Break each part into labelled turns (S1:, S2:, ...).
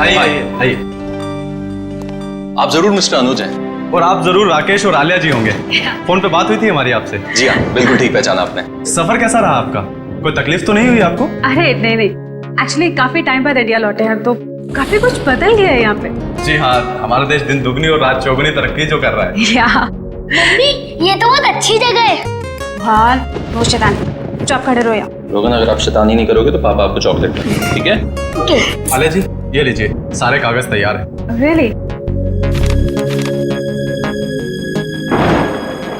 S1: आइए आइए आइए।
S2: आप जरूर मिस्टर अनुज हैं।
S1: और आप जरूर राकेश और आलिया जी होंगे। फोन पे बात हुई थी हमारी आपसे।
S2: जी हाँ, बिल्कुल ठीक पहचाना आपने।
S1: सफर कैसा रहा आपका? कोई तकलीफ तो नहीं हुई आपको?
S3: अरे नहीं नहीं, एक्चुअली काफी टाइम बाद इंडिया लौटे हैं तो काफी कुछ बदल गया है यहाँ पे।
S1: जी हाँ, हमारा देश दिन दुगनी और रात चौगुनी तरक्की जो कर रहा है।
S3: या
S4: मम्मी ये तो बहुत अच्छी जगह है।
S3: भार बहुत शैतान, चुप खड़े रहो यहाँ।
S2: रोगन, अगर आप शैतानी नहीं करोगे तो पापा आपको चॉकलेट देंगे, ठीक है?
S4: ओके।
S1: आलिया जी ये लीजिए, सारे कागज तैयार हैं।
S3: रियली?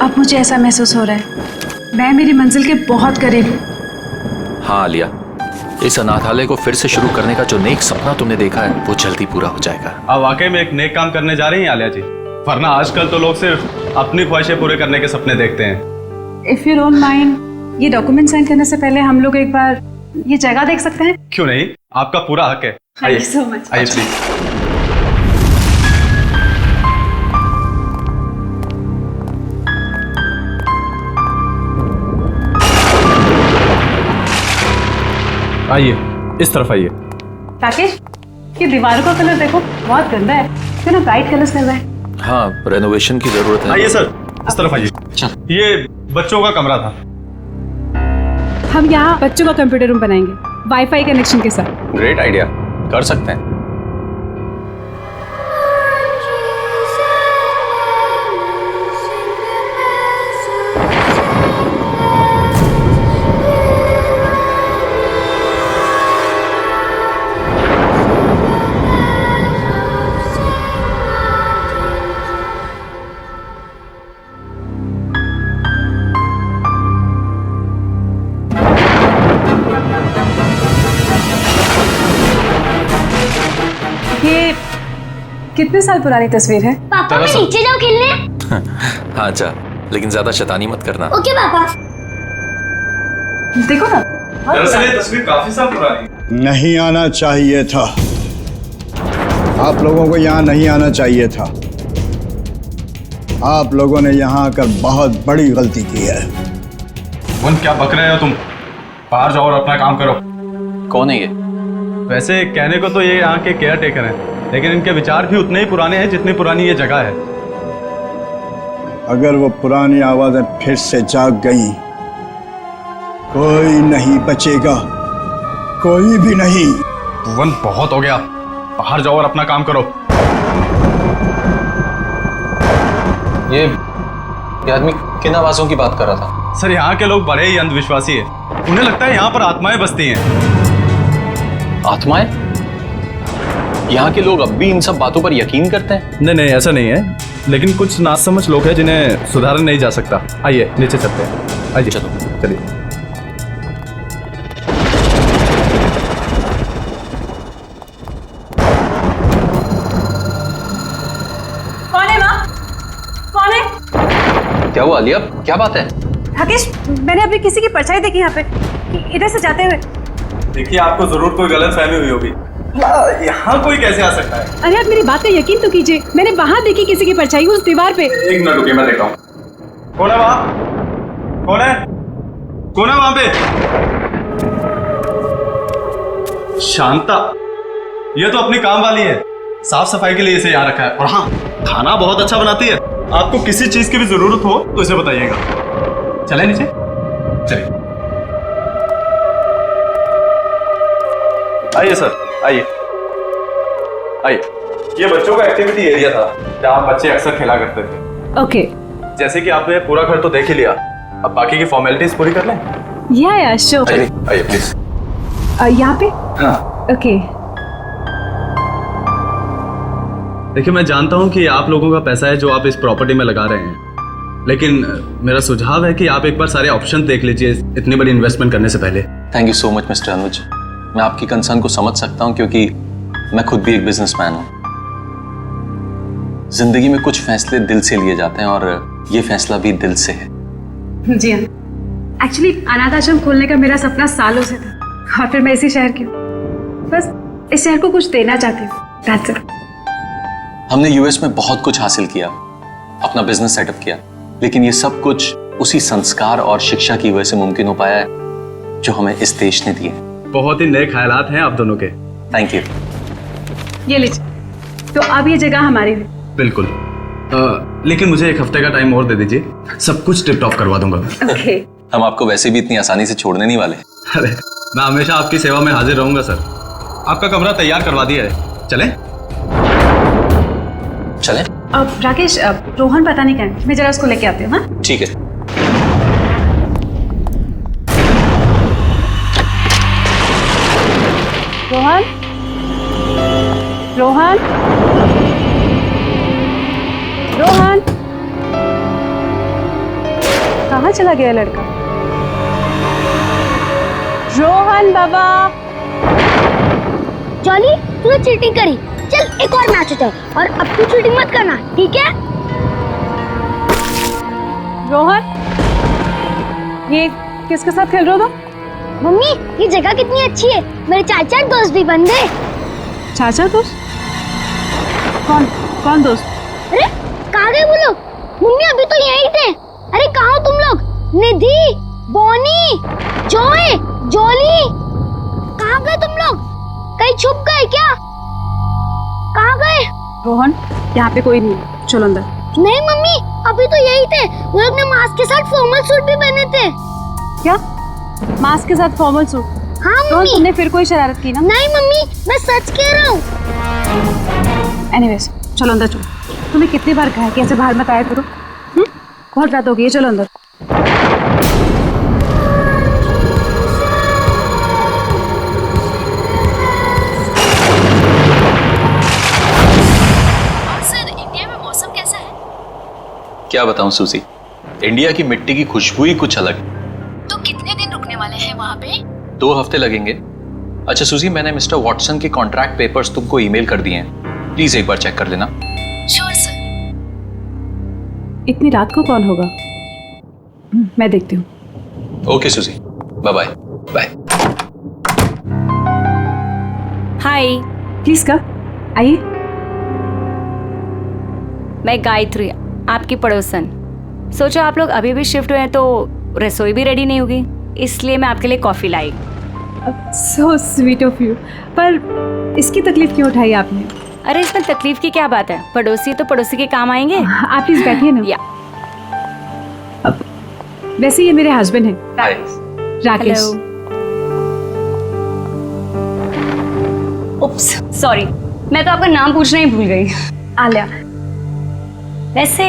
S3: अब मुझे ऐसा महसूस हो रहा है मैं मेरी मंजिल के बहुत करीब हूँ।
S5: हाँ आलिया, इस अनाथालय को फिर से शुरू करने का जो नेक सपना तुमने देखा है वो जल्दी पूरा हो जाएगा।
S1: आप वाकई में एक नेक काम करने जा रही हैं आलिया जी, वरना आजकल तो लोग सिर्फ अपनी ख्वाहिशें पूरे करने के सपने देखते हैं।
S3: इफ यू डोंट माइंड, ये डॉक्यूमेंट साइन करने से पहले हम लोग एक बार ये जगह देख सकते हैं?
S1: क्यों नहीं, आपका पूरा हक है।
S3: Thank you so much.
S1: आइए प्लीज। आइए इस तरफ आइए।
S3: राकेश, ये दीवारों का कलर देखो, बहुत गंदा है, क्यों ना ब्राइट कलर्स कर रहा है।
S5: हाँ, रेनोवेशन की जरूरत है।
S1: आइए सर, इस तरफ आइए। ये बच्चों का कमरा था।
S3: हम यहाँ बच्चों का कंप्यूटर रूम बनाएंगे वाईफाई कनेक्शन के साथ।
S2: ग्रेट आइडिया, कर सकते हैं।
S3: ये कितने साल पुरानी तस्वीर है?
S4: पापा मैं नीचे जाऊँ खेलने?
S5: हाँ जा, लेकिन ज्यादा शैतानी मत करना।
S4: ओके पापा।
S3: देखो ना,
S1: दरअसल ये तस्वीर काफी साल पुरानी है।
S6: नहीं आना चाहिए था, आप लोगों को यहाँ नहीं आना चाहिए था। आप लोगों ने यहाँ आकर बहुत बड़ी गलती की है।
S1: वन, क्या बक रहे हो तुम? बाहर जाओ और अपना काम करो।
S2: कौन है ये?
S1: वैसे कहने को तो ये यहाँ के केयर टेकर हैं, लेकिन इनके विचार भी उतने ही पुराने हैं जितनी पुरानी ये जगह है।
S6: अगर वो पुरानी आवाजें फिर से जाग गई, कोई नहीं बचेगा, कोई भी नहीं।
S1: वन, बहुत हो गया, बाहर जाओ और अपना काम करो।
S2: ये आदमी किन आवाजों की बात कर रहा था?
S1: सर, यहाँ के लोग बड़े ही अंधविश्वासी हैं। उन्हें लगता है यहाँ पर आत्माएं बसती हैं।
S2: आत्माएं? यहाँ के लोग अब भी इन सब बातों पर यकीन करते हैं?
S1: नहीं नहीं, ऐसा नहीं है, लेकिन कुछ नासमझ लोग हैं जिन्हें सुधारा नहीं जा सकता। आइए नीचे चलते हैं। आइए
S2: चलो।
S1: चलिए।
S3: कौन है माँ? कौन है?
S2: क्या हुआ आलिया, क्या बात है?
S3: राकेश, मैंने अभी किसी की परछाई देखी यहाँ पे, इधर से जाते हुए।
S1: देखिए, आपको जरूर कोई गलत फहमी हुई होगी। यहाँ कोई कैसे आ सकता है?
S3: अरे आप मेरी बात का यकीन तो कीजिए, मैंने वहाँ देखी किसी की परछाई उस दीवार पे।
S1: एक मिनट रुकिए, मैं देखता हूँ। कौन है वहाँ? कौन है? कौन है वहाँ पे? शांता, ये तो अपनी काम वाली है, साफ सफाई के लिए इसे यहाँ रखा है। और हाँ, खाना बहुत अच्छा बनाती है। आपको किसी चीज की भी जरूरत हो तो इसे बताइएगा। चले नीचे, चलिए। आइए सर, आइए आइए। ये बच्चों का एक्टिविटी एरिया था जहाँ बच्चे अक्सर खेला करते थे।
S3: ओके।
S1: जैसे कि आपने पूरा घर तो देख ही लिया, अब बाकी की फॉर्मेलिटीज पूरी कर लें।
S3: या श्योर।
S1: आइए आइए प्लीज।
S3: यहाँ पे?
S1: हाँ।
S3: ओके।
S1: देखिए, मैं जानता हूँ कि आप लोगों का पैसा है जो आप इस प्रॉपर्टी में लगा रहे हैं, लेकिन मेरा सुझाव है कि आप एक बार सारे ऑप्शन देख लीजिए इतनी बड़ी इन्वेस्टमेंट करने से पहले।
S2: Thank you so much mister Anuj, मैं आपकी कंसर्न को समझ सकता हूँ क्योंकि मैं खुद भी एक बिजनेसमैन हूँ। जिंदगी में कुछ फैसले दिल से लिए जाते हैं और ये फैसला भी दिल से है।
S3: जी हाँ, एक्चुअली अनाथ आश्रम खोलने का मेरा सपना सालों से था, और फिर मैं इसी शहर की हूँ। बस इस शहर को कुछ देना चाहती हूँ, that's it।
S2: हमने यूएस में बहुत कुछ हासिल किया, अपना बिजनेस सेटअप किया, लेकिन ये सब कुछ उसी संस्कार और शिक्षा की वजह से मुमकिन हो पाया है जो हमें इस देश ने दिए।
S1: बहुत ही नए ख्यालात हैं आप दोनों के।
S2: Thank you.
S3: ये लीजिए। तो अब ये जगह हमारी है।
S1: बिल्कुल। लेकिन मुझे एक हफ्ते का टाइम और दे दीजिए, सब कुछ टिप टॉप करवा दूंगा।
S3: ओके।
S2: हम आपको वैसे भी इतनी आसानी से छोड़ने नहीं वाले।
S1: अरे मैं हमेशा आपकी सेवा में हाजिर रहूंगा सर। आपका कमरा तैयार करवा दिया है, चलें?
S2: चलें?
S3: अब राकेश, अब रोहन पता नहीं कहाँ है, मैं जरा उसको लेके आती हूँ। हाँ
S2: ठीक है।
S3: रोहन, रोहन, रोहन, कहाँ चला गया लड़का? रोहन बाबा।
S4: जॉली, तूने चीटिंग करी। चल एक और मैच होता है और अब तू चीटिंग मत करना, ठीक है?
S3: रोहन, ये किसके साथ खेल रहे हो तुम?
S4: मम्मी, ये जगह कितनी अच्छी है, मेरे चाचा दोस्त भी बन गए।
S3: चाचा दोस्त? कौन कौन दोस्त?
S4: अरे कहाँ गए वो लोग? मम्मी अभी तो यहीं थे। अरे कहाँ हो तुम लोग? निधि, बॉनी, जॉय, जॉली, कहाँ गए तुम लोग? कहीं छुप गए क्या? कहाँ गए?
S3: रोहन, यहाँ पे कोई नहीं है, चलो अंदर।
S4: नहीं मम्मी, अभी तो यही थे। वो लोग ने मास्क के साथ फॉर्मल सूट भी पहने थे।
S3: क्या? मास्क के साथ फॉर्मल सूट?
S4: हाँ
S3: रोहन,
S4: मम्मी।
S3: तुमने फिर कोई शरारत की ना?
S4: नहीं मम्मी, मैं सच कह रहा हूँ।
S3: एनीवेज, चलो अंदर चलो। तुम्हें कितनी बार कहा है कि ऐसे बाहर मत आया करो? बहुत रात हो गई है, चलो अंदर।
S7: सर, इंडिया में मौसम कैसा है?
S2: क्या बताऊं सूजी, इंडिया की मिट्टी की खुशबू ही कुछ अलग।
S7: तो कितने दिन रुकने वाले हैं वहाँ पे?
S2: 2 हफ्ते लगेंगे। अच्छा सूजी, मैंने मिस्टर वॉटसन के कॉन्ट्रैक्ट पेपर्स तुमको ईमेल कर दिए हैं, प्लीज एक बार चेक कर लेना।
S7: Sure sir.
S3: इतनी रात को कौन होगा? मैं देखती हूँ।
S2: Okay Susie, bye bye. Bye.
S8: Hi,
S3: please कब आइए।
S8: मैं गायत्री, आपकी पड़ोसन। सोचा आप लोग अभी भी शिफ्ट हुए हैं तो रसोई भी रेडी नहीं होगी, इसलिए मैं आपके लिए coffee lie.
S3: So sweet of you. पर इसकी तकलीफ क्यों उठाई आपने?
S8: अरे इसमें तकलीफ की क्या बात है, पड़ोसी तो पड़ोसी के काम आएंगे।
S3: आप प्लीज बैठिए ना।
S8: या
S3: वैसे ये मेरे हस्बैंड हैं, राकेश।
S8: उप्स, सॉरी, मैं तो आपका नाम पूछना ही भूल गई।
S3: आलिया।
S8: वैसे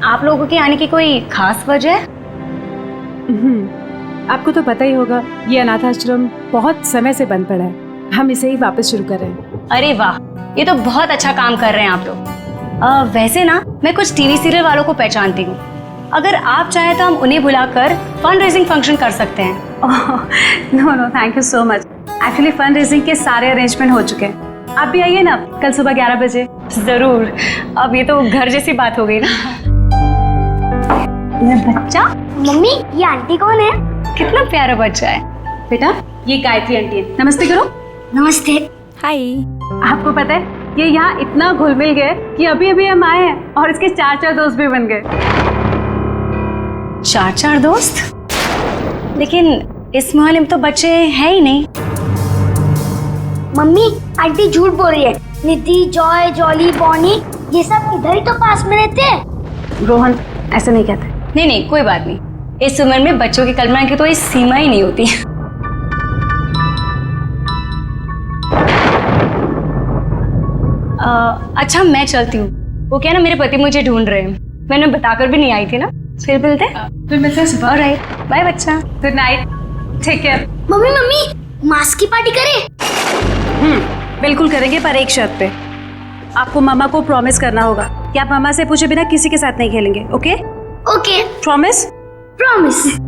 S8: आप लोगों के आने की कोई खास वजह है?
S3: आपको तो पता ही होगा, ये अनाथ आश्रम बहुत समय से बंद पड़ा है, हम इसे ही वापस शुरू कर रहे हैं।
S8: अरे वाह, ये तो बहुत अच्छा काम कर रहे हैं आप लोग। वैसे ना, मैं कुछ टीवी सीरियल वालों को पहचानती हूँ। अगर आप चाहें तो हम उन्हें बुलाकर फंड रेजिंग फंक्शन कर सकते हैं।
S3: No no, thank you so much. Actually fund raising के सारे अरेंजमेंट हो चुके हैं। आप भी आइए ना, कल सुबह 11 बजे।
S8: जरूर। अब ये तो घर जैसी बात हो गई ना। ये बच्चा,
S4: मम्मी, ये आंटी कौन है?
S8: कितना प्यारा बच्चा है।
S3: बेटा, ये गायत्री आंटी है, नमस्ते करो।
S4: नमस्ते।
S8: हाय।
S3: आपको पता है, ये यहाँ इतना घुल मिल गए कि अभी अभी हम आए हैं और इसके 4 दोस्त भी बन गए।
S8: 4 दोस्त? लेकिन इस मोहल्ले में तो बच्चे हैं ही नहीं।
S4: मम्मी, आंटी झूठ बोल रही है। निधि, जॉय, जॉली, बॉनी, ये सब इधर ही तो पास में रहते हैं।
S3: रोहन, ऐसे नहीं कहते।
S8: नहीं नहीं, कोई बात नहीं। इस उम्र में बच्चों की कल्पना की तो कोई सीमा ही नहीं होती। अच्छा, मैं चलती हूँ। वो क्या ना, मेरे पति मुझे ढूंढ रहे हैं। मैंने बताकर भी नहीं आई थी ना। फिर मिलते हैं।
S3: फिर मिलते हैं सुबह।
S8: ऑलराइट, बाय बच्चा।
S3: Good night, take care.
S4: Mummy mummy, mask की पार्टी करें?
S3: बिल्कुल करेंगे, पर एक शर्त पे। आपको मामा को प्रॉमिस करना होगा कि आप मामा से पूछे बिना किसी के साथ नहीं खेलेंगे। ओके?
S4: Okay,
S3: promise?
S4: प्रॉमिस।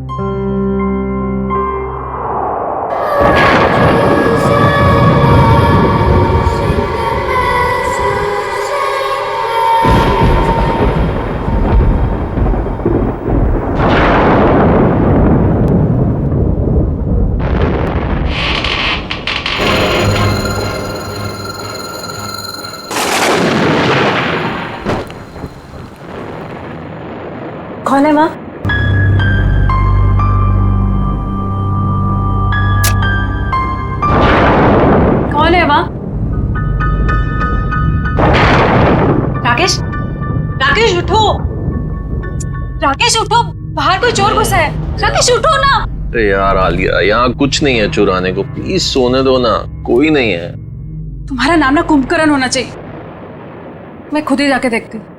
S3: कौन है माँ? कौन है माँ? राकेश, राकेश उठो, राकेश उठो, बाहर कोई चोर घुसा है। राकेश उठो ना।
S9: अरे यार आलिया, यहाँ कुछ नहीं है चुराने को, प्लीज सोने दो ना, कोई नहीं है।
S3: तुम्हारा नाम ना कुंभकर्ण होना चाहिए। मैं खुद ही जाके देखती हूँ।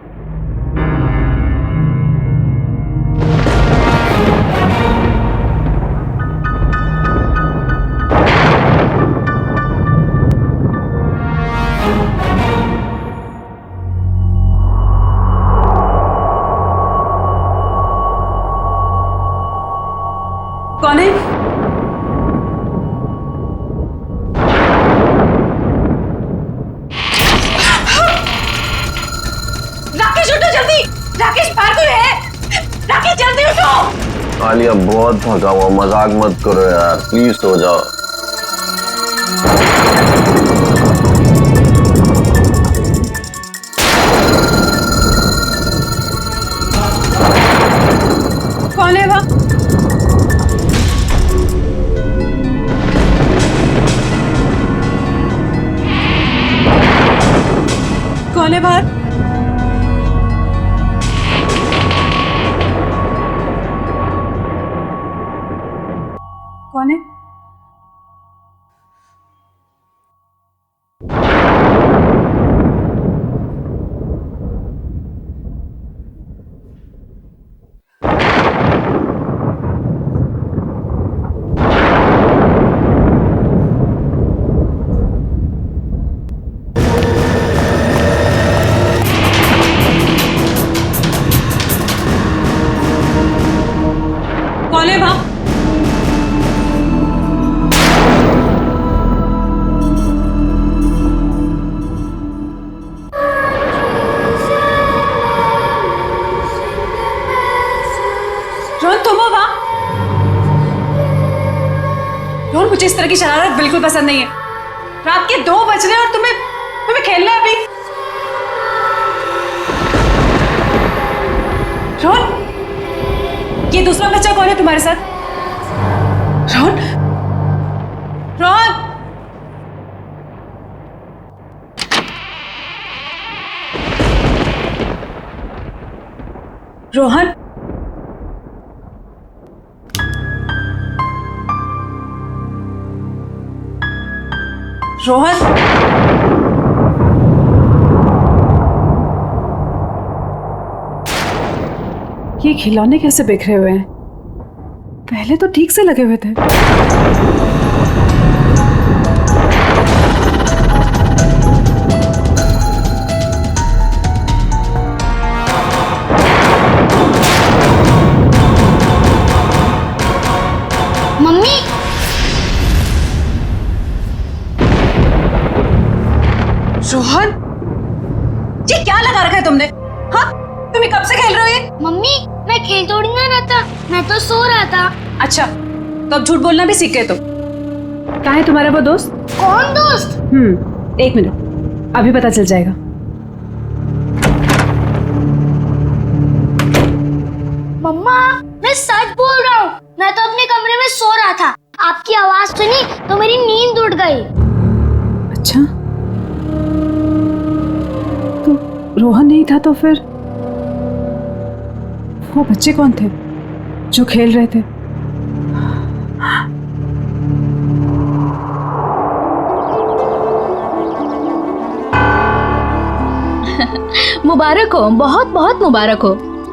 S3: कौन है? राकेश उठो जल्दी, राकेश बाहर कोई है, राकेश जल्दी उठो।
S9: आलिया बहुत थका हुआ, मजाक मत करो यार, प्लीज सो जाओ।
S3: कौन है वह? कौन है बाहर? कौन है? कौन है वहां? रोहन तुम हो वहां? रोहन मुझे इस तरह की शरारत बिल्कुल पसंद नहीं है। रात के 2 बज रहे और तुम्हें खेलना है अभी। रोहन, ये दूसरा बच्चा कौन है तुम्हारे साथ? रोहन, रोहन, रोहन, रोहन, ये खिलौने कैसे बिखरे हुए हैं? पहले तो ठीक से लगे हुए थे।
S4: मम्मी,
S3: रोहन, ये क्या लगा रखा है तुमने? हाँ, तुम्हें कब से खेल रहे हो ये?
S4: मम्मी मैं खेल थोड़ी ना रहा था, मैं तो सो रहा था।
S3: अच्छा, तो अब झूठ बोलना भी सीख गए तुम। कहाँ है तुम्हारा वो दोस्त?
S4: कौन दोस्त?
S3: 1 मिनट, अभी पता चल जाएगा।
S4: मम्मा मैं सच बोल रहा हूँ, मैं तो अपने कमरे में सो रहा था, आपकी आवाज सुनी तो मेरी नींद उड़ गई।
S3: अच्छा, तो रोहन नहीं था तो फिर वो बच्चे कौन थे जो खेल रहे थे?
S7: मुबारक हो, बहुत बहुत मुबारक हो।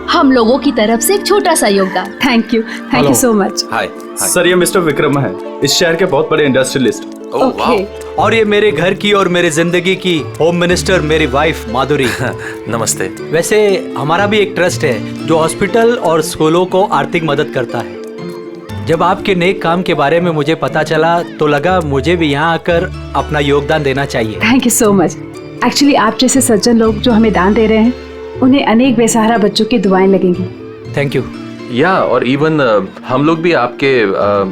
S7: हम लोगों की तरफ से एक छोटा सा योगदान।
S3: Thank you so much.
S5: Hi.
S1: Sir ये मिस्टर विक्रम है, इस शहर के बहुत बड़े इंडस्ट्रियलिस्ट।
S5: Oh wow.
S10: और ये मेरे घर की और मेरे जिंदगी की होम मिनिस्टर मेरी वाइफ माधुरी।
S5: नमस्ते।
S10: वैसे हमारा भी एक ट्रस्ट है जो हॉस्पिटल और स्कूलों को आर्थिक मदद करता है। जब आपके नेक काम के बारे में मुझे पता चला तो लगा मुझे भी यहाँ आकर अपना योगदान देना चाहिए।
S3: Thank you so much. Actually आप जैसे सज्जन लोग जो हमें दान दे रहे हैं, उन्हें अनेक बेसहारा बच्चों की दुआएं लगेंगी।
S10: Thank you.
S5: या और इवन हम लोग भी आपके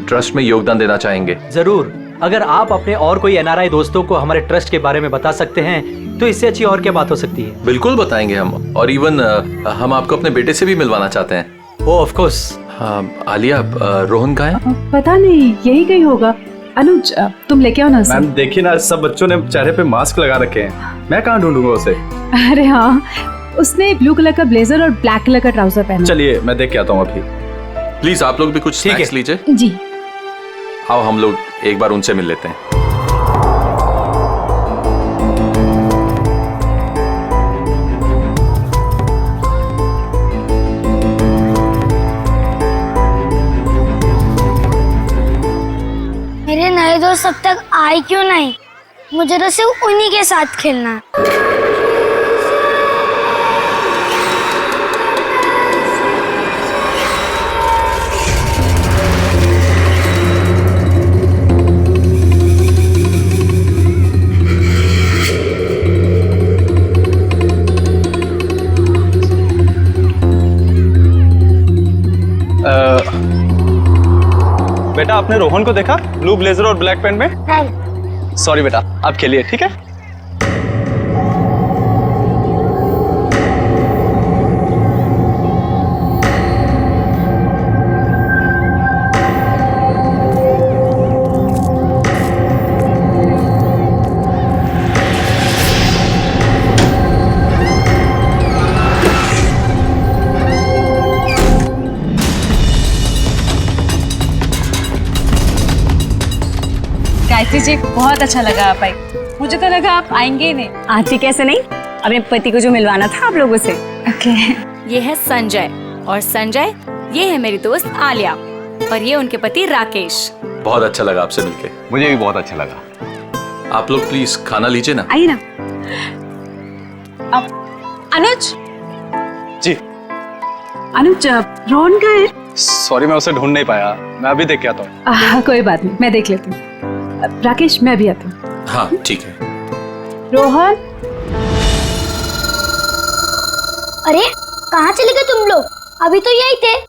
S5: ट्रस्ट में योगदान देना चाहेंगे।
S10: जरूर, अगर आप अपने और कोई एनआरआई दोस्तों को हमारे ट्रस्ट के बारे में बता सकते हैं तो इससे अच्छी और क्या बात हो सकती है।
S5: बिल्कुल बताएंगे हम, और इवन हम आपको अपने बेटे से भी मिलवाना चाहते हैं।
S10: ओ ऑफ कोर्स।
S5: आलिया, रोहन कहाँ है?
S3: पता नहीं, यही कहीं होगा। अनुज तुम लेके आओ ना उसे।
S1: मैम देखिए ना, सब बच्चों ने चेहरे पे मास्क लगा रखे हैं, मैं कहाँ ढूंढूंगा उसे।
S3: अरे हाँ, उसने ब्लू कलर का ब्लेजर और ब्लैक कलर का ट्राउजर पहना।
S1: चलिए मैं देख के आता हूँ अभी।
S5: प्लीज आप लोग भी कुछ स्नैक्स लीजिए।
S3: जी।
S5: आओ हम लोग एक बार उनसे मिल लेते हैं।
S4: मेरे नए दोस्त अब तक आए क्यों नहीं? मुझे तो सिर्फ उन्हीं के साथ खेलना है।
S1: बेटा आपने रोहन को देखा ब्लू ब्लेजर और ब्लैक पैंट में?
S4: नहीं।
S1: सॉरी बेटा, आप खेलिए ठीक है।
S3: गायत्री जी बहुत अच्छा लगा आप आई। मुझे तो लगा आप आएंगे ही नहीं।
S8: आती कैसे नहीं, अपने पति को जो मिलवाना था आप लोगों से।
S3: ओके।
S7: ये है संजय, और संजय ये है मेरी दोस्त आलिया, और ये उनके पति राकेश।
S5: बहुत अच्छा लगा आपसे मिलके।
S2: मुझे भी बहुत अच्छा लगा।
S5: आप लोग प्लीज खाना लीजिए ना।
S3: आइए ना। अब अनुज।
S1: जी।
S3: अनुज रोहन का है?
S1: सॉरी मैं उसे ढूंढ नहीं पाया, मैं अभी देख के आता हूँ।
S3: कोई बात नहीं, मैं देख लेती हूँ। राकेश मैं भी आता हूँ।
S5: हाँ ठीक है।
S3: रोहन।
S4: अरे कहाँ चले गए तुम लोग? अभी तो यही थे।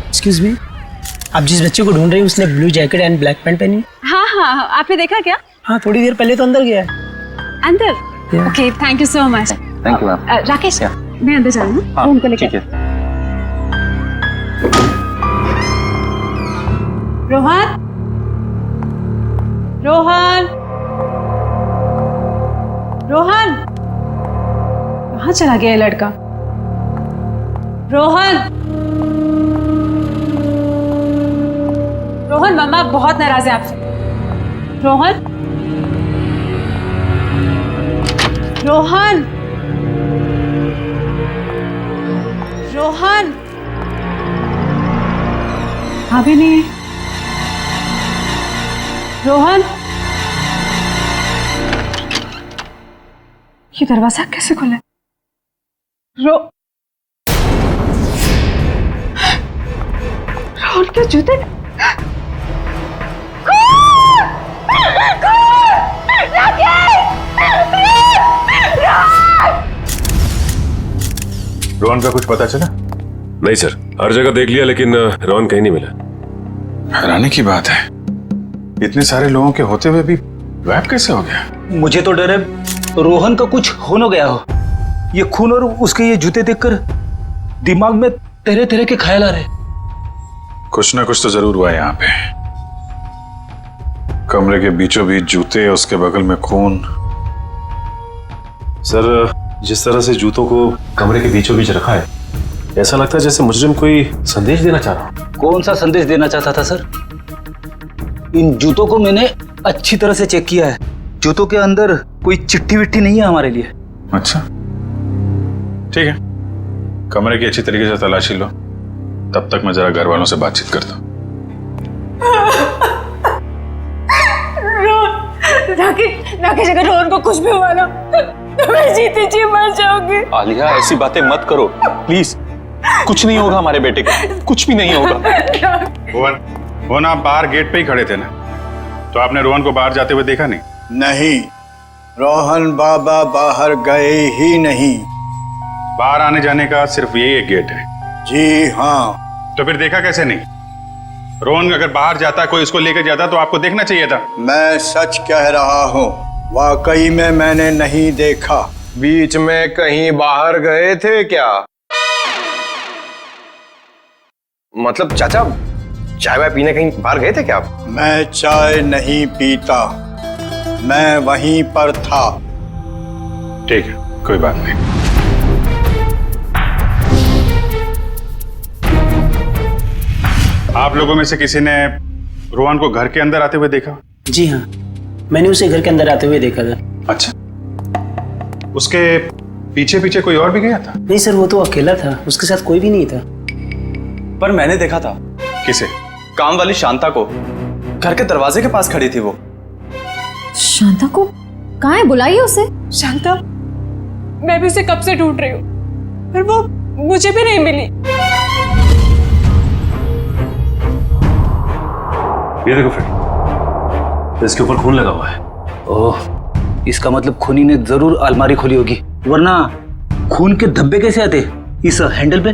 S11: एक्सक्यूज मी, आप जिस बच्चे को ढूंढ रहे हैं उसने blue jacket and black pant पहनी?
S3: हाँ हाँ, आपने देखा क्या?
S11: हाँ, थोड़ी देर पहले तो अंदर गया है।
S3: अंदर? Okay, thank you so much.
S2: Thank you ma'am.
S3: Rakesh मैं अंदर जा रहा हूँ।
S2: हाँ,
S3: उनको लेकर।
S2: ठीक है।
S3: रोहन। रोहन। रोहन कहाँ चला गया ये लड़का? रोहन। रोहन मम्मा बहुत नाराज है आपसे। रोहन। रोहन। रोहन अभी नहीं। रोहन ये दरवाजा कैसे खुला? रोहन के जूते।
S12: रोहन का कुछ पता चला? नहीं सर, हर जगह देख लिया लेकिन रोहन कहीं नहीं मिला।
S6: हैरानी की बात है, इतने सारे लोगों के होते हुए भी गायब कैसे हो गया?
S11: मुझे तो डर है रोहन का कुछ हो न गया हो। ये खून और उसके ये जूते देखकर दिमाग में तरह तरह के ख्याल आ रहे।
S6: कुछ ना कुछ तो जरूर हुआ यहाँ पे। कमरे के बीचों बीच जूते, उसके बगल में खून।
S12: सर जिस तरह से जूतों को कमरे के बीचों बीच रखा है, ऐसा लगता है जैसे मुजरिम कोई संदेश देना चाह रहा।
S11: कौन सा संदेश देना चाहता था सर? इन जूतों को मैंने अच्छी तरह से चेक किया है। जूतों के अंदर कोई चिट्ठी विट्ठी नहीं है हमारे लिए।
S6: अच्छा ठीक है, कमरे की अच्छी तरीके से तलाशी लो, तब तक मैं जरा घर वालों से बातचीत करता हूँ।
S3: राकेश अगर रोहन को कुछ भी हुआ ना तो मैं जीती जी मर जाऊंगी।
S2: आलिया ऐसी बातें मत करो प्लीज। कुछ नहीं होगा हमारे बेटे को, कुछ भी नहीं होगा।
S6: रोहन आप बाहर गेट पे ही खड़े थे ना, तो आपने रोहन को बाहर जाते हुए देखा नहीं?
S13: नहीं, रोहन बाबा बाहर गए ही नहीं।
S6: बाहर आने जाने का सिर्फ यही एक गेट है।
S13: जी हाँ।
S6: तो फिर देखा कैसे नहीं? रोहन अगर बाहर जाता, कोई उसको लेकर जाता तो आपको देखना चाहिए था।
S13: मैं सच कह रहा हूँ, वाकई में मैंने नहीं देखा।
S9: बीच में कहीं बाहर गए थे क्या? मतलब चाचा, चाय वाय पीने कहीं बाहर गए थे क्या आप?
S13: मैं चाय नहीं पीता, मैं वहीं पर था।
S6: ठीक है, कोई बात नहीं। आप लोगों में से किसी ने रोहन को घर के अंदर आते हुए देखा?
S14: जी हाँ, मैंने उसे घर के अंदर आते हुए देखा था।
S6: अच्छा, उसके पीछे पीछे कोई और भी गया था?
S14: नहीं सर, वो तो अकेला था, उसके साथ कोई भी नहीं था।
S1: पर मैंने देखा था।
S6: किसे?
S1: काम वाली शांता को। घर के दरवाजे के पास खड़ी थी वो।
S7: शांता को कहाँ है? बुलाइए उसे।
S3: शांता, मैं भी उसे कब से ढूंढ रही हूँ, पर वो मुझे भी नहीं मिली।
S12: ये देखो फ्रेंड, इसके ऊपर खून लगा हुआ है।
S11: ओह, इसका मतलब खूनी ने जरूर अलमारी खोली होगी, वरना खून के धब्बे कैसे आते इस हैंडल पे?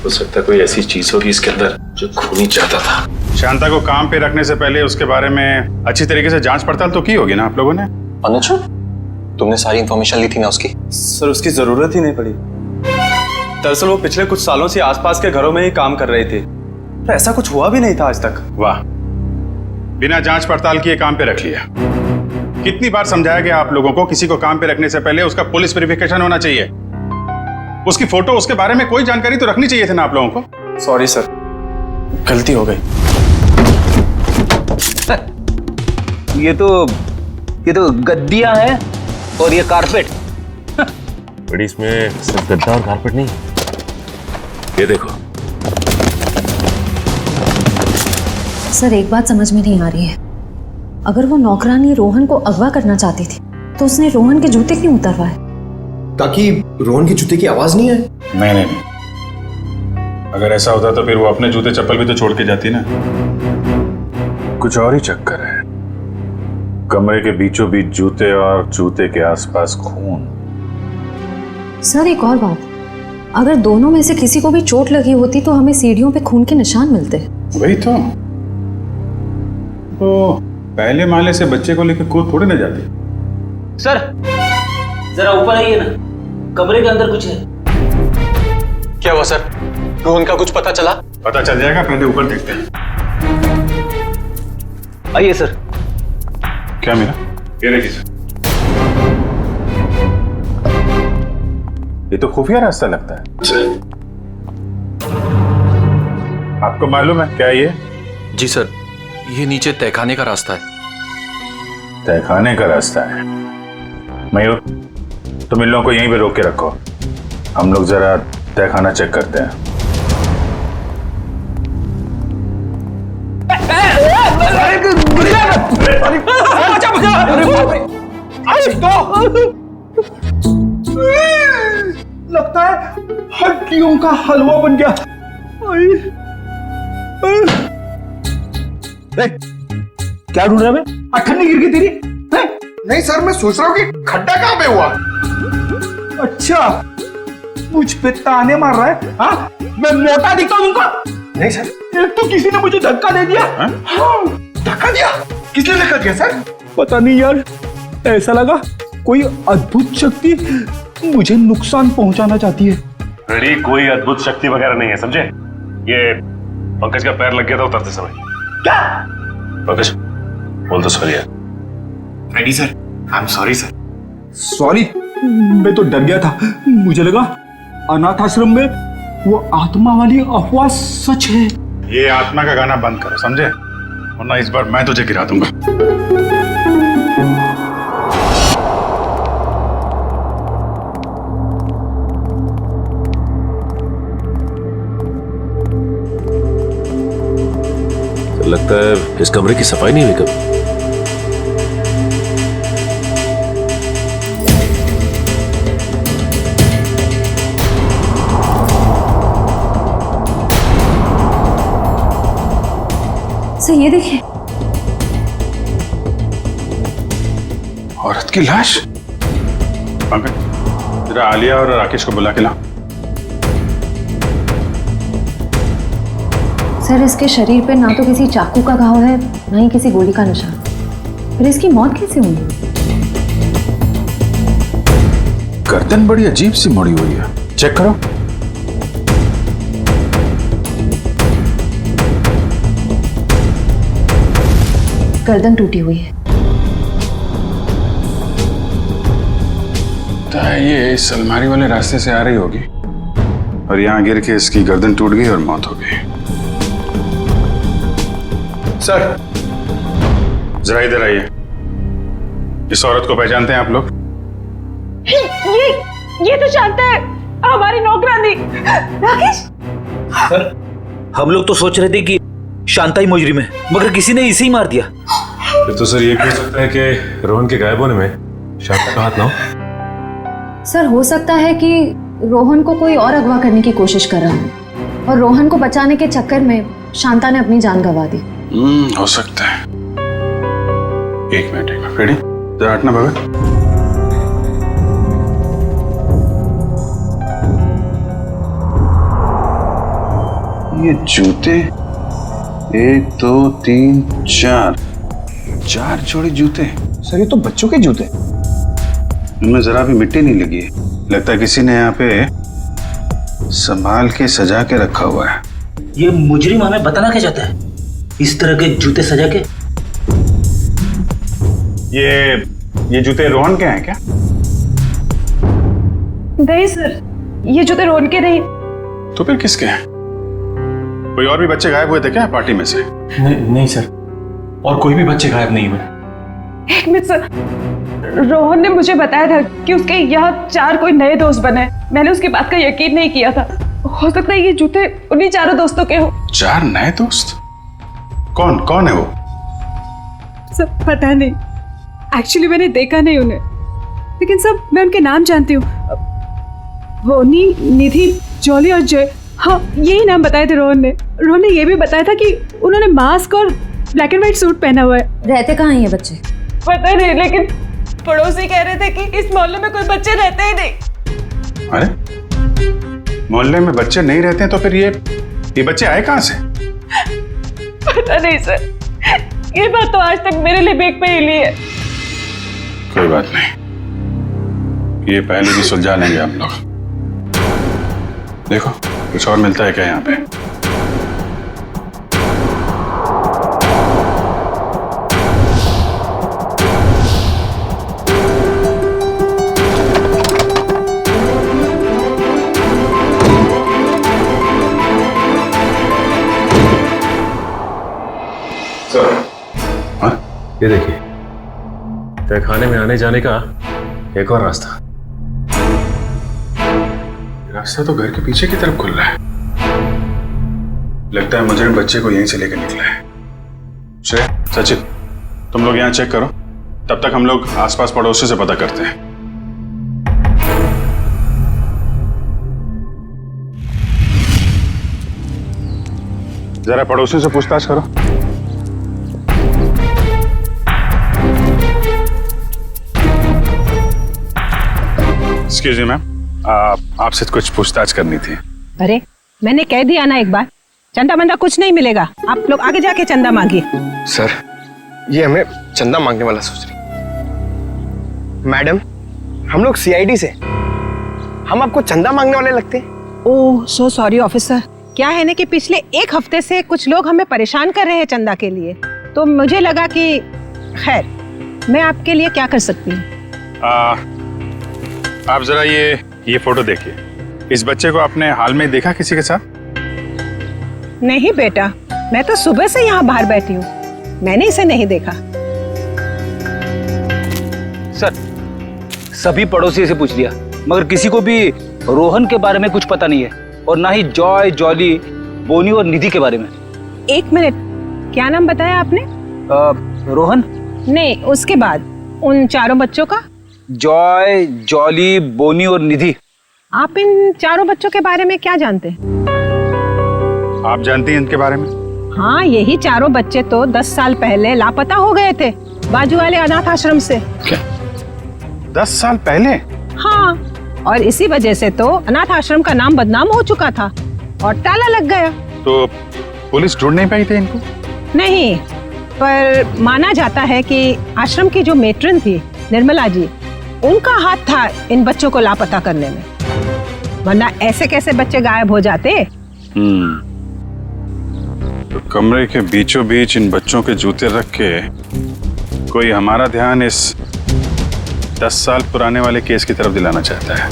S12: हो सकता है कोई ऐसी चीज होगी इसके अंदर जो खूनी चाहता था।
S6: शांता को काम पे रखने से पहले उसके बारे में अच्छी तरीके से जांच पड़ताल तो की होगी ना आप लोगों ने?
S2: अनुज, तुमने सारी इंफॉर्मेशन ली थी ना उसकी?
S1: सर, उसकी जरूरत ही नहीं पड़ी। दरअसल वो पिछले कुछ सालों से आसपास के घरों में ही काम कर रही थी, तो ऐसा कुछ हुआ भी नहीं था आज तक।
S6: वाह, बिना जांच पड़ताल किए काम पे रख लिया। कितनी बार समझाया गया आप लोगों को, किसी को काम पे रखने से पहले उसका पुलिस वेरिफिकेशन होना चाहिए। उसकी फोटो, उसके बारे में कोई जानकारी तो रखनी चाहिए थी ना आप लोगों को।
S1: सॉरी सर, गलती हो गई।
S11: ये तो गद्दियां हैं और ये कारपेट।
S12: बड़ी इसमें सिर्फ गद्दा और कारपेट नहीं, ये देखो।
S7: सर, एक बात समझ में नहीं आ रही है। अगर वो नौकरानी रोहन को अगवा करना चाहती थी तो उसने रोहन के जूते क्यों उतरवाए?
S12: ताकि रोहन की जूते की आवाज नहीं आए।
S6: नहीं, अगर ऐसा होता तो फिर वो अपने जूते चप्पल भी तो छोड़ के जाती ना। कुछ और ही चक्कर है। कमरे के बीचों बीच जूते और जूते के आसपास खून।
S7: सर, एक और बात, अगर दोनों में से किसी को भी चोट लगी होती तो हमें सीढ़ियों पे खून के निशान मिलते।
S6: वही तो पहले माले से बच्चे को लेकर कूद थोड़ी ना जाती।
S11: सर, जरा ऊपर आइए ना, कमरे के अंदर कुछ है।
S2: क्या हुआ सर? रोहन का कुछ पता चला?
S6: पता चल जाएगा, पहले ऊपर देखते हैं।
S11: आइए सर।
S6: क्या मिला? ये देखिए सर, ये तो खुफिया रास्ता लगता है। आपको मालूम है क्या ये?
S5: जी सर, ये नीचे तहखाने का रास्ता है।
S6: तहखाने का रास्ता है? मयूर, तुम इन लोगों को यहीं पे रोक के रखो, हम लोग जरा तहखाना चेक करते हैं।
S13: लगता है हड्डियों का हलवा बन गया। क्या ढूंढ रहा है? अठन्नी गिर गई तेरी?
S9: नहीं सर, मैं सोच रहा हूँ कि खड्डा कहाँ पे हुआ।
S13: अच्छा, मुझ पे ताने मार रहा है? हाँ, मैं मोटा दिखता हूँ तुमको?
S9: नहीं सर,
S13: एक तो किसी ने मुझे धक्का दे दिया।
S9: हाँ, धक्का दिया? किसने धक्का दिया सर?
S13: पता नहीं यार, ऐसा लगा कोई अद्भुत शक्ति मुझे नुकसान पहुंचाना चाहती है।
S12: रेडी, कोई अद्भुत शक्ति वगैरह नहीं है, समझे? ये पंकज का पैर लग गया था उतरते समय।
S13: क्या?
S12: पंकज, बोल दो सॉरी यार।
S9: Ready sir, I am sorry sir.
S13: Sorry? मैं तो डर गया था, मुझे लगा अनाथ आश्रम में वो आत्मा वाली अफवाह सच है।
S6: ये आत्मा का गाना बंद करो, समझे? वरना इस बार मैं तुझे गिरा दूंगा।
S12: तो लगता है इस कमरे की सफाई नहीं हुई कभी।
S3: सर, ये देखिए,
S6: औरत की लाश। पंकज, जरा आलिया और राकेश को बुला के ला।
S7: सर इसके शरीर पे ना तो किसी चाकू का घाव है ना ही किसी गोली का निशान। फिर इसकी मौत कैसे हुई?
S6: गर्दन बड़ी अजीब सी मुड़ी हुई है, चेक करो।
S7: गर्दन टूटी हुई है।
S6: तो ये इस अलमारी वाले रास्ते से आ रही होगी और यहाँ गिर के इसकी गर्दन टूट गई और मौत हो गई। सर जरा इधर आइए। इस औरत को पहचानते हैं आप लोग?
S15: ये तो शांता है, हमारी नौकरानी। राकेश
S11: सर हम लोग तो सोच रहे थे कि शांता ही मुजरिम है, मगर किसी ने इसे ही मार दिया।
S12: फिर तो सर ये कह सकता है कि रोहन के गायब होने में शांता का हाथ ना हो।
S7: सर हो सकता है कि रोहन को कोई और अगवा करने की कोशिश कर रहा हो और रोहन को बचाने के चक्कर में शांता ने अपनी जान गंवा दी।
S6: हो सकता है। एक मिनट रेडी, जरा हटना भगत। ये जूते 1 2 3 4 जोड़ी जूते।
S13: सर ये तो बच्चों के जूते।
S6: इनमें जरा भी मिट्टी नहीं लगी है। लगता है किसी ने यहाँ पे संभाल के सजा के रखा हुआ है।
S11: ये मुजरिम हमें बताना क्या चाहता है? इस तरह के जूते सजा के?
S6: ये जूते रोहन के हैं क्या?
S15: नहीं सर, ये जूते रोहन के नहीं।
S6: तो फिर किसके हैं? कोई और भी बच्चे गायब हुए थे क्या पार्टी में से?
S12: नहीं सर, और कोई भी बच्चे गायब नहीं हुए।
S15: एक मिनट सर, रोहन ने मुझे बताया था कि उसके यहाँ 4 कोई नए दोस्त बने। मैंने उसकी बात का यकीन नहीं किया था। हो सकता है ये जूते उन्हीं 4 दोस्तों के हो।
S6: 4 नए दोस्त? कौन है वो?
S15: सब पता नहीं, एक्चुअली मैंने देखा नहीं उन्हें, लेकिन सब मैं उनके नाम जानती हूँ। बोनी, निधि, जॉली और जय। हाँ यही नाम बताए थे रोहन ने। रोहन ने ये भी बताया था कि उन्होंने मास्क और ब्लैक एंड व्हाइट सूट पहना हुआ है।
S7: रहते कहाँ हैं ये बच्चे?
S15: पता नहीं, लेकिन पड़ोसी कह रहे थे कि इस मोहल्ले में कोई बच्चे रहते ही नहीं।
S6: अरे मोहल्ले में बच्चे नहीं रहते हैं तो फिर ये बच्चे आए कहाँ से?
S15: पता नहीं सर, ये बात तो आज तक मेरे लिए भी एक पहेली है।
S6: कोई बात नहीं, ये पहले भी सुलझा लेंगे हम लोग। देखो कुछ और मिलता है क्या यहाँ पे?
S12: ये देखिए, तहखाने में आने जाने का एक और रास्ता।
S6: रास्ता तो घर के पीछे की तरफ खुल रहा है। लगता है मुजरिम बच्चे को यहीं से लेकर निकला है। श्रेय, सचिन, तुम लोग यहाँ चेक करो, तब तक हम लोग आसपास पड़ोसी से पता करते हैं। जरा पड़ोसियों से पूछताछ करो। एक्सक्यूज मी मैम, आपसे कुछ पूछताछ करनी थी।
S16: अरे मैंने कह दिया ना एक बार, चंदा मंदा कुछ नहीं मिलेगा। आप लोग आगे जाके चंदा मांगिए।
S17: सर ये हमें चंदा मांगने वाला सोच रही। मैडम हम लोग सीआईडी से, हम आपको चंदा मांगने वाले लगते हैं?
S16: ओह सो सॉरी ऑफिसर। क्या है ना कि पिछले 1 हफ्ते से कुछ लोग हमें परेशान कर रहे हैं चंदा के लिए, तो मुझे लगा कि खैर मैं आपके लिए क्या कर सकती हूँ।
S6: आप जरा ये फोटो देखिए। इस बच्चे को आपने हाल में देखा किसी के साथ?
S16: नहीं बेटा, मैं तो सुबह से यहाँ बाहर बैठी हूँ, मैंने इसे नहीं देखा।
S11: सर सभी पड़ोसी से पूछ लिया, मगर किसी को भी रोहन के बारे में कुछ पता नहीं है, और ना ही जॉय, जॉली, बोनी और निधि के बारे में।
S16: 1 मिनट, क्या नाम बताया आपने?
S11: रोहन
S16: नहीं, उसके बाद उन 4 बच्चों का?
S11: जॉय, जॉली, बोनी और निधि।
S16: आप इन 4 बच्चों के बारे में क्या जानते हैं?
S6: आप जानती हैं इनके बारे में?
S16: हाँ, यही 4 बच्चे तो 10 साल पहले लापता हो गए थे बाजू वाले अनाथ आश्रम से।
S6: क्या 10 साल पहले?
S16: हाँ, और इसी वजह से तो अनाथ आश्रम का नाम बदनाम हो चुका था और ताला लग गया।
S6: तो पुलिस ढूंढ नहीं पाई थी इनको?
S16: नहीं, पर माना जाता है कि आश्रम की जो मेट्रन थी निर्मला जी, उनका हाथ था इन बच्चों को लापता करने में, वरना ऐसे कैसे बच्चे गायब हो जाते।
S6: तो कमरे के बीचों बीच इन बच्चों के जूते रख के कोई हमारा ध्यान इस 10 साल पुराने वाले केस की तरफ दिलाना चाहता है।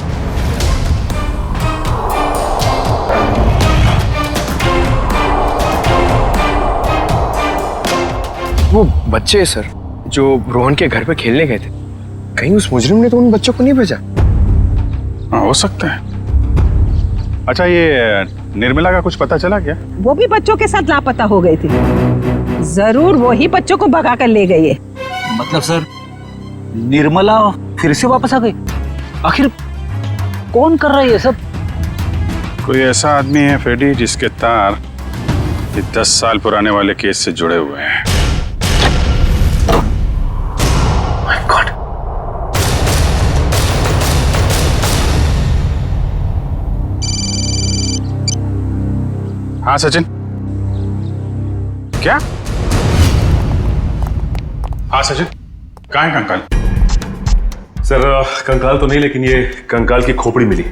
S17: वो बच्चे सर जो रोहन के घर पे खेलने गए थे, कहीं उस मुजरिम ने तो उन बच्चों को नहीं भेजा?
S6: हाँ, हो सकता है। अच्छा, ये निर्मला का कुछ पता चला क्या?
S16: वो भी बच्चों के साथ लापता हो गई थी। जरूर वो ही बच्चों को भगा कर ले गई है।
S11: मतलब सर, निर्मला फिर से वापस आ गई? आखिर कौन कर रहा है ये सब?
S6: कोई ऐसा आदमी है फेडी जिसके तार ये 10 साल पुराने वाले केस से जुड़े हुए हैं।
S17: My God.
S6: हाँ सचिन, क्या? हाँ सचिन, कहाँ है कंकाल?
S12: सर कंकाल तो नहीं, लेकिन ये कंकाल की खोपड़ी मिली,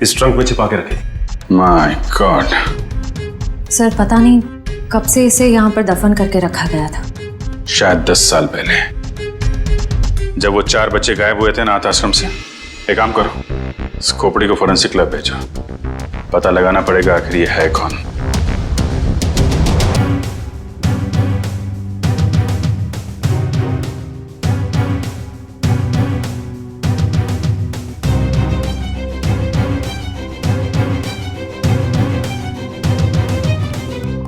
S12: इस ट्रंक में छिपा के रखी।
S6: My God.
S7: सर पता नहीं कब से इसे यहाँ पर दफन करके रखा गया था।
S6: शायद 10 साल पहले, जब वो 4 बच्चे गायब हुए थे अनाथ आश्रम से। एक काम करो, इस खोपड़ी को फोरेंसिक लैब भेजो, पता लगाना पड़ेगा आखिर ये है कौन।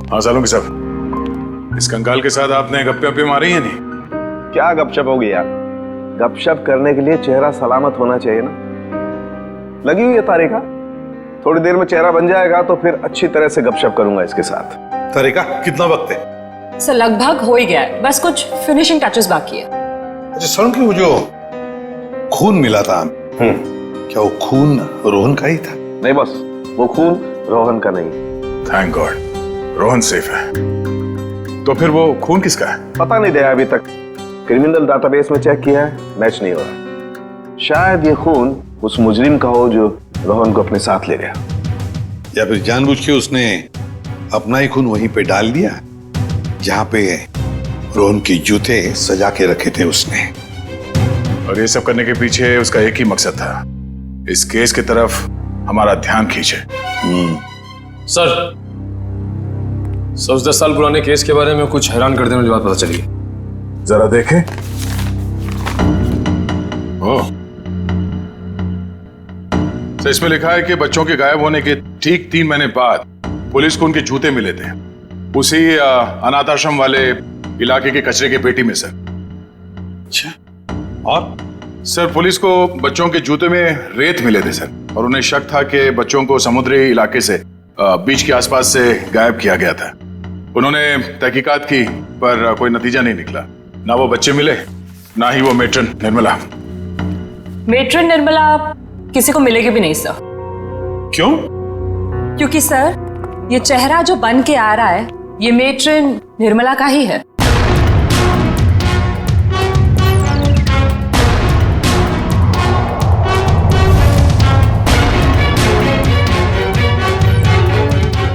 S6: हाँ सालुंकी साहब, इस कंकाल के साथ आपने गप्पे वप्पे मारी है नहीं?
S18: क्या गपशप होगी यार, गपशप करने के लिए चेहरा सलामत होना चाहिए ना। लगी हुई है तारिका, थोड़ी देर में चेहरा बन जाएगा तो फिर अच्छी तरह से गपशप करूंगा इसके साथ।
S19: तारिका, कितना वक्त है?
S20: सर लगभग हो ही गया है, बस कुछ फिनिशिंग टचेस बाकी है।
S19: अच्छा सालुंकी, वो जो खून मिला था, क्या वो खून रोहन का ही था?
S18: नहीं बस, वो खून रोहन का नहीं।
S6: थैंक गॉड, रोहन सेफ है। तो फिर वो खून किसका है?
S18: पता नहीं दया, अभी तक क्रिमिनल डाटाबेस में चेक किया है, मैच नहीं हो रहा। शायद ये खून उस मुजरिम का हो जो रोहन को अपने साथ ले गया,
S19: या फिर जानबूझ के उसने अपना ही खून वहीं पे डाल दिया जहां पे रोहन के जूते सजा के रखे थे उसने।
S6: और ये सब करने के पीछे उसका एक ही मकसद था, इस केस की तरफ हमारा ध्यान खींचे।
S12: सर, उस 10 साल पुराने केस के बारे में कुछ हैरान कर देने वाली बात पता चली है।
S6: जरा देखें। ओह, तो इसमें लिखा है कि बच्चों के गायब होने के ठीक 3 महीने बाद पुलिस को उनके जूते मिले थे उसी अनाथ आश्रम वाले इलाके के कचरे के पेटी में। सर
S19: अच्छा, और
S6: सर पुलिस को बच्चों के जूते में रेत मिले थे सर, और उन्हें शक था कि बच्चों को समुद्री इलाके से बीच के आसपास से गायब किया गया था। उन्होंने तहकीकात की पर कोई नतीजा नहीं निकला, ना वो बच्चे मिले ना ही वो मेट्रन निर्मला।
S20: मेट्रन निर्मला किसी को मिलेगी भी नहीं सर।
S6: क्यों?
S20: क्योंकि सर ये चेहरा जो बन के आ रहा है ये मेट्रन निर्मला का ही है।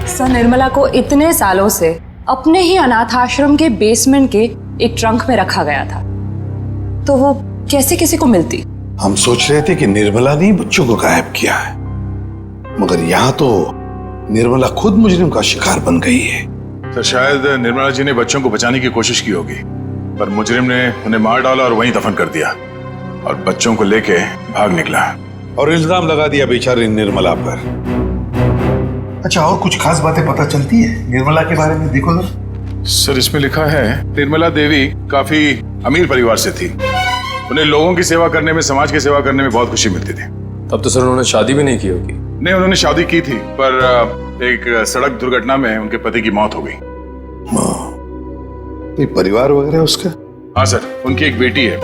S20: सर निर्मला को इतने सालों से अपने ही अनाथ आश्रम के बेसमेंट के एक ट्रंक में रखा गया था, तो वो कैसे किसी को मिलती?
S19: हम सोच रहे थे कि निर्मला ने बच्चों को गायब किया है, मगर यहाँ तो निर्मला खुद मुजरिम का शिकार बन गई है।
S6: तो शायद निर्मला जी ने बच्चों को बचाने की कोशिश की होगी, पर मुजरिम ने उन्हें मार डाला और वहीं दफन कर दिया और बच्चों को लेके भाग निकला
S19: और इल्जाम लगा दिया बेचारी निर्मला पर। अच्छा, और कुछ खास बातें पता चलती है निर्मला के बारे में? देखो
S6: सर, इसमें लिखा है निर्मला देवी काफी अमीर परिवार से थी, उन्हें लोगों की सेवा करने में, समाज की सेवा करने में बहुत खुशी मिलती थी।
S12: तब तो सर उन्होंने शादी भी नहीं की होगी।
S6: नहीं, उन्होंने शादी की थी, पर एक सड़क दुर्घटना में उनके पति की मौत हो गई।
S19: कोई परिवार वगैरह उसका?
S6: हाँ सर, उनकी एक बेटी है,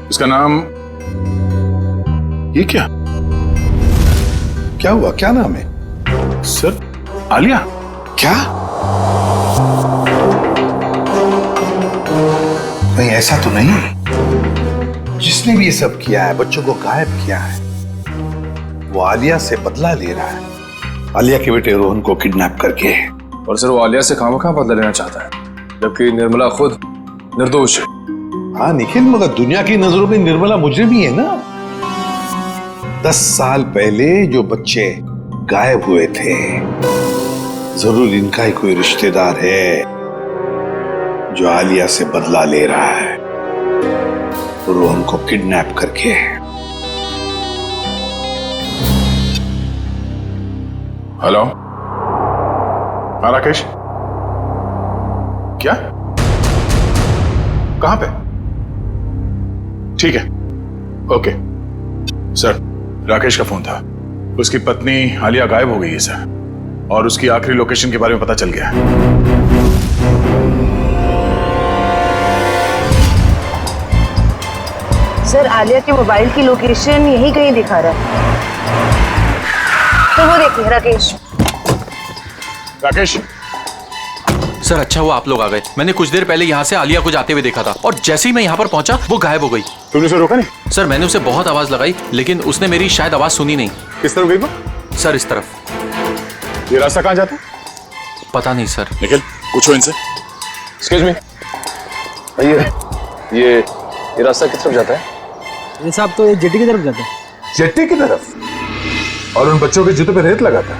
S6: उसका नाम ये क्या
S19: क्या हुआ, क्या नाम है?
S6: सर, आलिया।
S19: क्या? नहीं, ऐसा तो नहीं। जिसने भी ये सब किया है, बच्चों को गायब किया है, वो आलिया से बदला ले रहा है। आलिया के बेटे रोहन को किडनैप करके।
S12: और सर वो आलिया से खामखा बदला लेना चाहता है, जबकि निर्मला खुद निर्दोष है।
S19: हाँ निखिल, मगर दुनिया की नजरों में निर्मला मुजरिम ही है ना। 10 साल पहले जो बच्चे गायब हुए थे, जरूर इनका ही कोई रिश्तेदार है जो आलिया से बदला ले रहा है, रोहन को किडनैप करके।
S6: हेलो, हाँ राकेश, क्या? कहां पे? ठीक है, ओके सर। राकेश का फोन था, उसकी पत्नी आलिया गायब हो गई है सर, और उसकी आखिरी लोकेशन के बारे में पता चल गया है।
S21: सर आलिया के मोबाइल की लोकेशन यही कहीं दिखा रहा है। तो वो देखिए राकेश।
S6: राकेश
S5: सर अच्छा हुआ आप लोग आ गए। मैंने कुछ देर पहले यहाँ से आलिया को जाते हुए देखा था, और जैसे ही मैं यहाँ पर पहुंचा वो गायब हो गई।
S6: तुमने उसे रोका नहीं?
S5: सर मैंने उसे बहुत आवाज लगाई, लेकिन उसने मेरी शायद आवाज सुनी नहीं।
S6: किस तरफ गई वो?
S5: सर इस तरफ।
S6: ये रास्ता कहाँ जाता है?
S5: पता नहीं सर।
S6: निखिल पूछो इनसे।
S12: एक्सक्यूज मी, ये रास्ता किस तरफ जाता है?
S11: ये साहब तो ये जेटी की तरफ जाता है।
S19: जेटी की तरफ? और उन बच्चों के जूते पे रेत लगा था।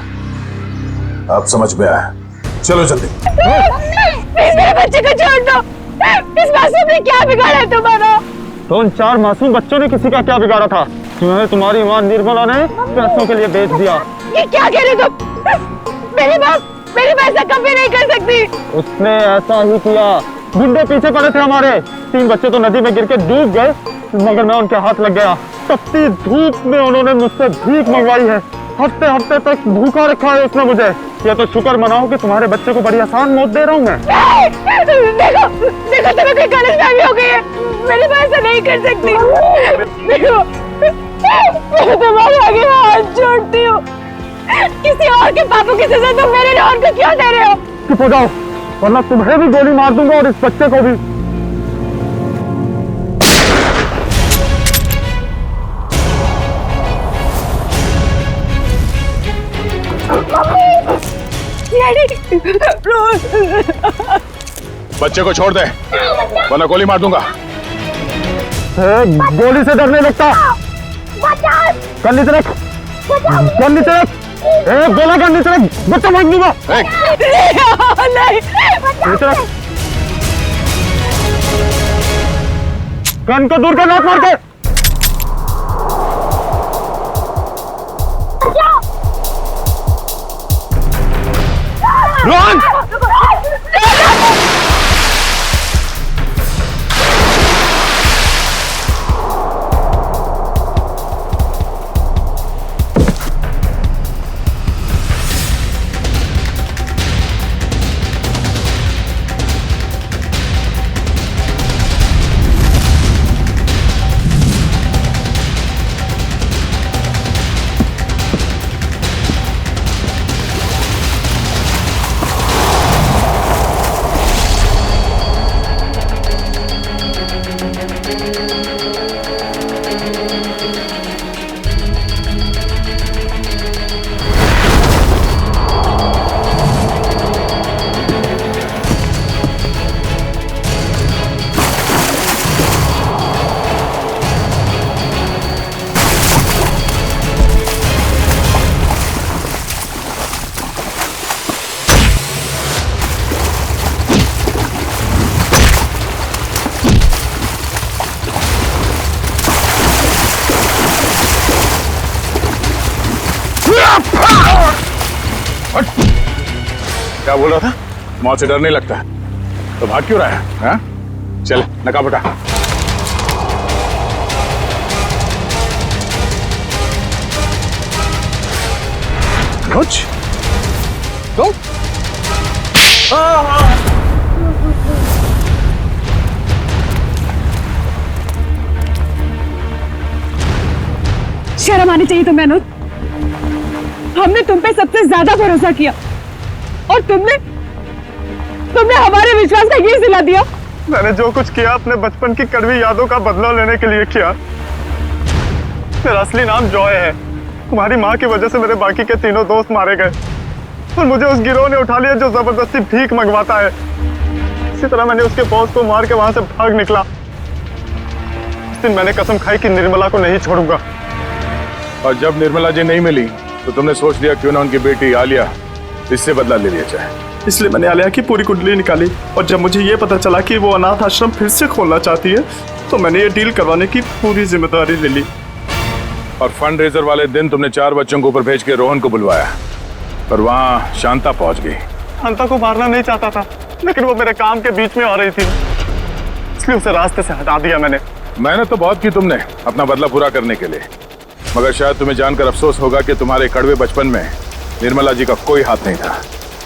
S19: अब समझ में आया, चलो जल्दी।
S21: मेरे बच्चे को छोड़ दो। इस मासूम ने क्या बिगाड़ा है तुम्हारा?
S1: तो उन 4 मासूम बच्चों ने किसी का क्या बिगाड़ा था? तुम्हें तुम्हारी मां निर्मला ने पैसों के लिए बेच दिया।
S21: ये क्या कह रहे तुम? मेरी मां ऐसा कभी नहीं कर सकती।
S1: उसने ऐसा ही किया। गुंडे पीछे पड़े थे हमारे। 3 बच्चे तो नदी में गिर के डूब गए, मगर मैं उनके हाथ लग गया। तपती धूप में उन्होंने मुझसे भीख मंगवाई है। हफ्ते हफ्ते तक भूखा रखा है उसने मुझे। ये तो शुक्र मनाओ कि तुम्हारे बच्चे को बड़ी आसान मौत दे रहा हूँ मैं।
S21: देखो तुम्हें कोई गलतफहमी हो गई है। मेरी मां ऐसा नहीं कर सकती। देखो मैं तुम्हारे आगे हाथ जोड़ती हूँ। किसी और के पापों की सजा तुम मेरे रोहन को क्यों दे रहे हो?
S1: चुप हो जाओ, वरना तुम्हें भी गोली मार दूंगा और इस बच्चे को भी।
S6: बच्चे को छोड़ दे, वरना गोली मार दूंगा।
S1: गोली से डर नहीं लगता। कर नीचे रख, कर नीचे रख। गोला कर नीचे रख, बच्चा मार दूंगा। नीचे रख, गन को दूर कर, नाक मार के। रोहन!
S6: क्या बोल रहा था? मौत से डर नहीं लगता तो भाग क्यों रहा है? हाँ? चल नकाब उठा। कुछ तो
S15: शर्म आनी चाहिए तुम्हें अनुज।
S21: हमने तुम पे सबसे ज्यादा भरोसा किया और तुमने हमारे विश्वास का ये सिला दिया।
S10: मैंने जो कुछ किया अपने बचपन की कड़वी यादों का बदला लेने के लिए किया। मेरा असली नाम जॉय है। तुम्हारी माँ की वजह से मेरे बाकी के तीनों दोस्त मारे गए और मुझे उस गिरोह ने उठा लिया जो जबरदस्ती भीख मंगवाता है। इसी तरह मैंने उसके बॉस को मार के वहां से भाग निकला। उस दिन मैंने कसम खाई कि निर्मला को नहीं छोड़ूंगा।
S6: और जब निर्मला जी नहीं मिली तो तुमने सोच लिया क्यों ना उनकी बेटी आलिया इससे बदला ले लिया जाए।
S1: इसलिए मैंने आलिया की पूरी कुंडली निकाली और जब मुझे ये पता चला कि वो अनाथ आश्रम फिर से खोलना चाहती है तो मैंने ये डील करवाने की पूरी जिम्मेदारी ले ली।
S6: और फंड रेजर वाले दिन तुमने 4 बच्चों को ऊपर भेज के रोहन को बुलवाया और वहां शांता पहुंच गई।
S10: शांता को मारना नहीं चाहता था लेकिन वो मेरे काम के बीच में आ रही थी, इसलिए उसे रास्ते से हटा दिया मैंने।
S6: मेहनत तो बहुत की तुमने अपना बदला पूरा करने के लिए, मगर शायद तुम्हें जानकर अफसोस होगा कि तुम्हारे कड़वे बचपन में निर्मला जी का कोई हाथ नहीं था,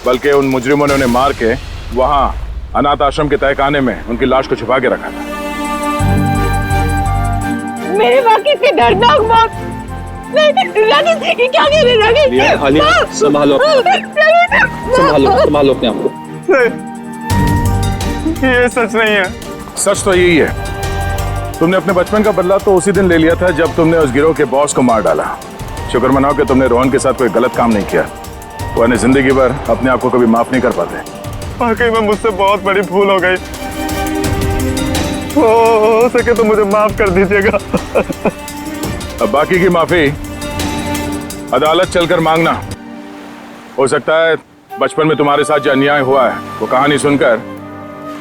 S6: बल्कि उन मुजरिमों ने उन्हें मार के वहां अनाथ आश्रम के तहखाने में उनकी लाश को छुपा के रखा था।
S21: मेरे बाकी की दर्दनाक मौत। राकेश, ये क्या कह रहे हैं राकेश?
S2: संभालो अपने आप को।
S10: ये सच नहीं है।
S6: सच तो यही है, तुमने अपने बचपन का बदला तो उसी दिन ले लिया था जब तुमने उस गिरोह के बॉस को मार डाला। शुक्र मनाओ कि तुमने रोहन के साथ कोई गलत काम नहीं किया, वरना जिंदगी भर अपने आप को कभी माफ नहीं कर पाते।
S10: वाकई में मुझसे बहुत बड़ी भूल हो गई। हो सके तो मुझे माफ कर दीजिएगा।
S6: अब बाकी की माफी अदालत चलकर मांगना। हो सकता है बचपन में तुम्हारे साथ जो अन्याय हुआ है वो कहानी सुनकर